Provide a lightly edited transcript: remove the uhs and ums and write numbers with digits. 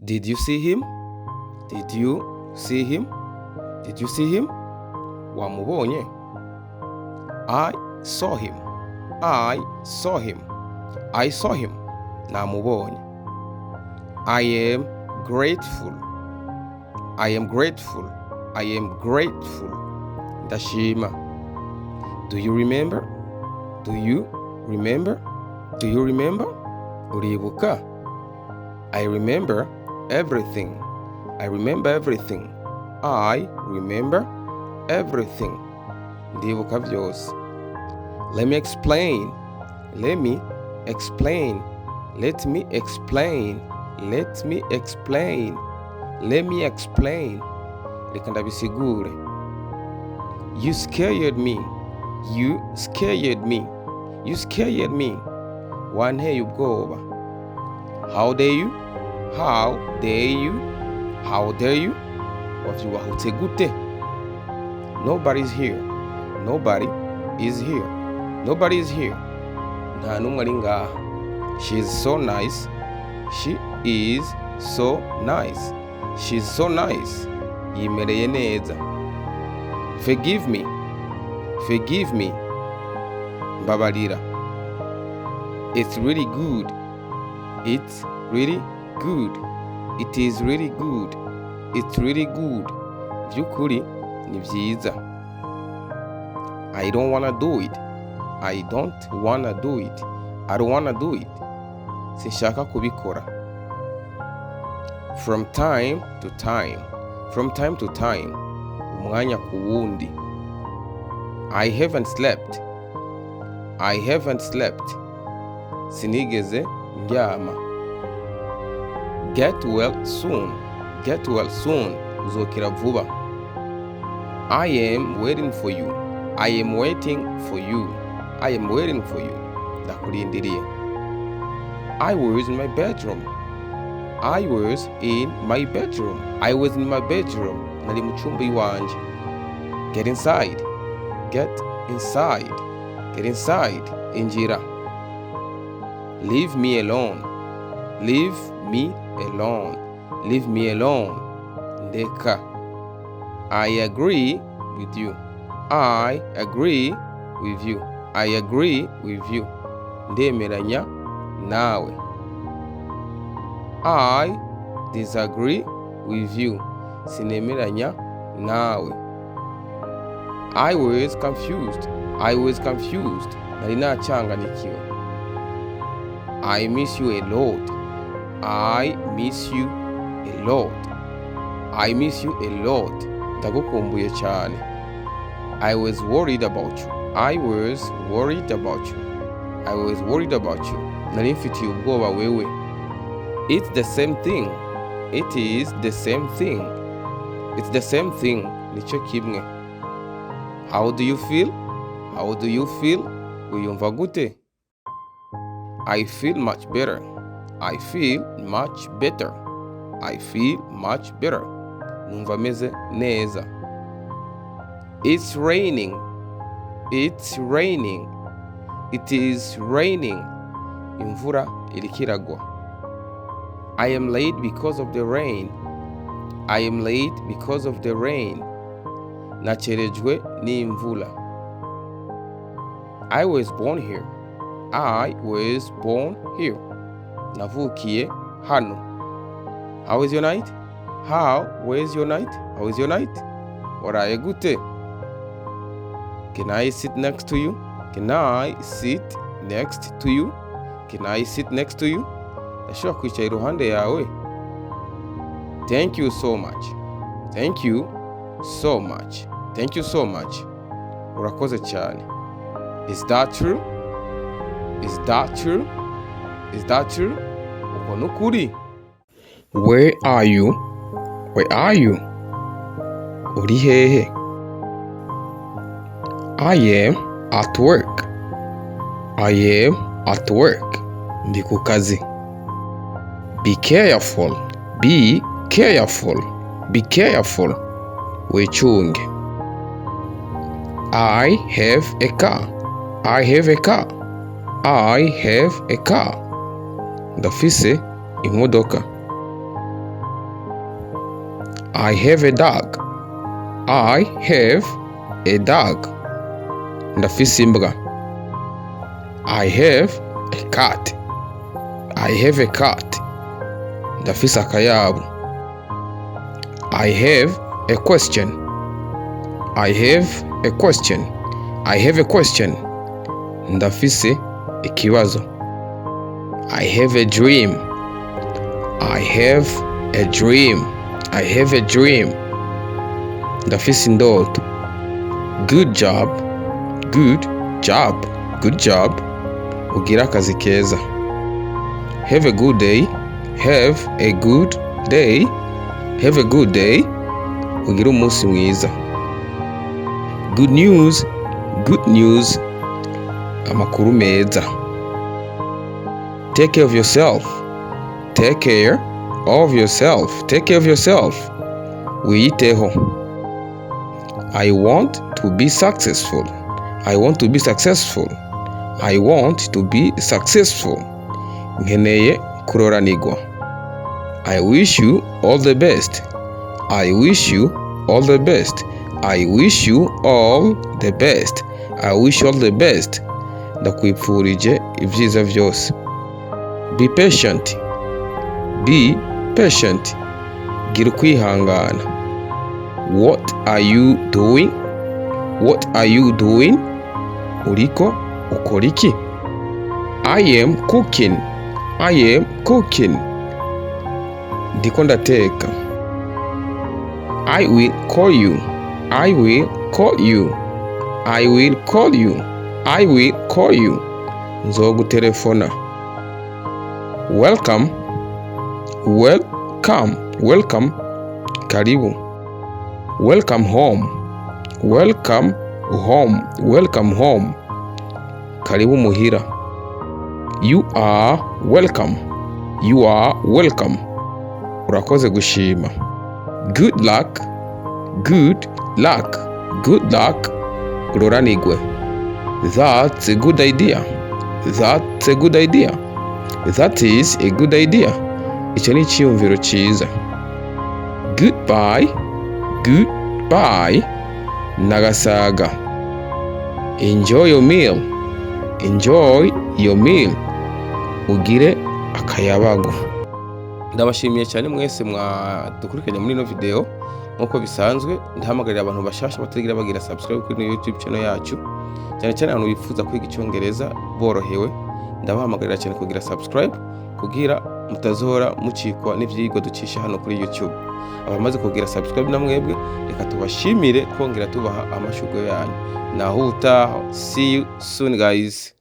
Did you see him? Did you see him? Did you see him? Wamubonye? I saw him. I saw him. I saw him. Namubonye. I am grateful. I am grateful. I am grateful. Ndashima. Do you remember? Do you remember? Do you remember? Uribuka? I remember everything. I remember everything. I remember everything. Ndibuka byose. Let me explain. Let me explain. Let me explain. Let me explain. Let me explain. Reka ndabisigure. You scared me. You scared me. You scared me. Wanteye ubwoba. How dare you? How dare you? How dare you? Wavyubahutse gute? Nobody is here. Nobody is here. Nobody is here. Nta numwe ari ngaha. She is so nice. She is so nice. She is so nice. Yimereye neza. Forgive me. Forgive me. Mbabarira. It's really good. It's really good. It is really good. It's really good. Byukuri ni byiza. I don't wanna do it. I don't wanna do it. I don't wanna do it. Sinshaka kubikora. From time to time. From time to time. Umwanya ku wundi. I haven't slept. I haven't slept. Sinigeze ndyama. Get well soon. Get well soon. Uzokira vuba. I am waiting for you. I am waiting for you. I am waiting for you. Ndakurindiriye. I was in my bedroom. I was in my bedroom. I was in my bedroom. Nari mu cyumba iwanje. Get inside. Get inside. Get inside. Injira. Leave me alone. Leave me alone. Leave me alone. Ndeka. I agree with you. I agree with you. I agree with you. Ndemeranya nawe. I disagree with you. Sinemeranya nawe. I was confused. I was confused. Nari nachanganikiwe. I miss you a lot. I miss you a lot. I miss you a lot. Ndagukumbuye cyane. I was worried about you. I was worried about you. I was worried about you. Nari mfitiye ubwoba wewe. It's the same thing. It is the same thing. It's the same thing. Nicyo kimwe. How do you feel? How do you feel? Wiyumva gute? I feel much better. I feel much better. I feel much better. Numva meze neza. It's raining. It's raining. It is raining. Imvura iriko iragwa. I am late because of the rain. I am late because of the rain. Nacerejwe n'imvula. I was born here. I was born here. Navukiye hano. How was your night? How was your night? How was your night? Waraye gute? Can I sit next to you? Can I sit next to you? Can I sit next to you? Ndashobora kwicara iruhande yawe. Thank you so much. Thank you so much. Thank you so much. Urakoze cyane. Is that true? Is that true? Is that true? Uko nukuri. Where are you? Where are you? Uri hehe? I am at work. I am at work. Ndi ku kazi. Be careful. Be careful. Be careful. Wechunge. I have a car. I have a car. I have a car. Ndafise imodoka. I have a dog. I have a dog. Ndafise imbwa. I have a cat. I have a cat. Ndafise akayabu. I have a question. I have a question. I have a question. Ndafise ikibazo. I have a dream. I have a dream. I have a dream. Ndafise indoto. Good job. Good job. Good job. Ugira akazi keza. Have a good day. Have a good day. Have a good day. Ugira umunsi mwiza. Good news. Good news. Amakuru meza. Take care of yourself. Take care of yourself. Take care of yourself. Wiyiteho. I want to be successful. I want to be successful. I want to be successful. Nkeneye kuroranirwa. I wish you all the best. I wish you all the best. I wish you all the best. I wish you all the best. Ndakwipfurije ibyiza byose. Be patient. Be patient. Gira ukwihangana. What are you doing? What are you doing? Uriko ukora iki? I am cooking. I am cooking. Ndiko ndateka. I will call you. I will call you. I will call you. I will call you. Nzogutelefona. Welcome. Welcome. Welcome. Karibu. Welcome home. Welcome home. Welcome home. Karibu muhira. You are welcome. You are welcome. Urakoze gushima. Good luck. Good luck. Good luck. Uroranigwe. That's a good idea. That's a good idea. That is a good idea. Icyo ni icyiyumviro cyiza. Goodbye. Goodbye. Nagasaga. Enjoy your meal. Enjoy your meal. Ugire akayabagu. Ndabashimiye cyane mwese mwadukurikiranye muri ino video. Nkuko bisanzwe ndahamagarira abantu bashasha batagira bagira subscribe kuri YouTube channel yacu. Cyane cyane abantu bifuza kwiga icyongereza borohewe. Ndabahamagarira cyane kugira subscribe kugira mutazora mucikwa n'ivyigwa ducisha hano kuri YouTube. Abamaze kugira subscribe na mwebwe reka tubashimire kongera tubaha amashugwe yanyu. Naho utaha. See you soon guys.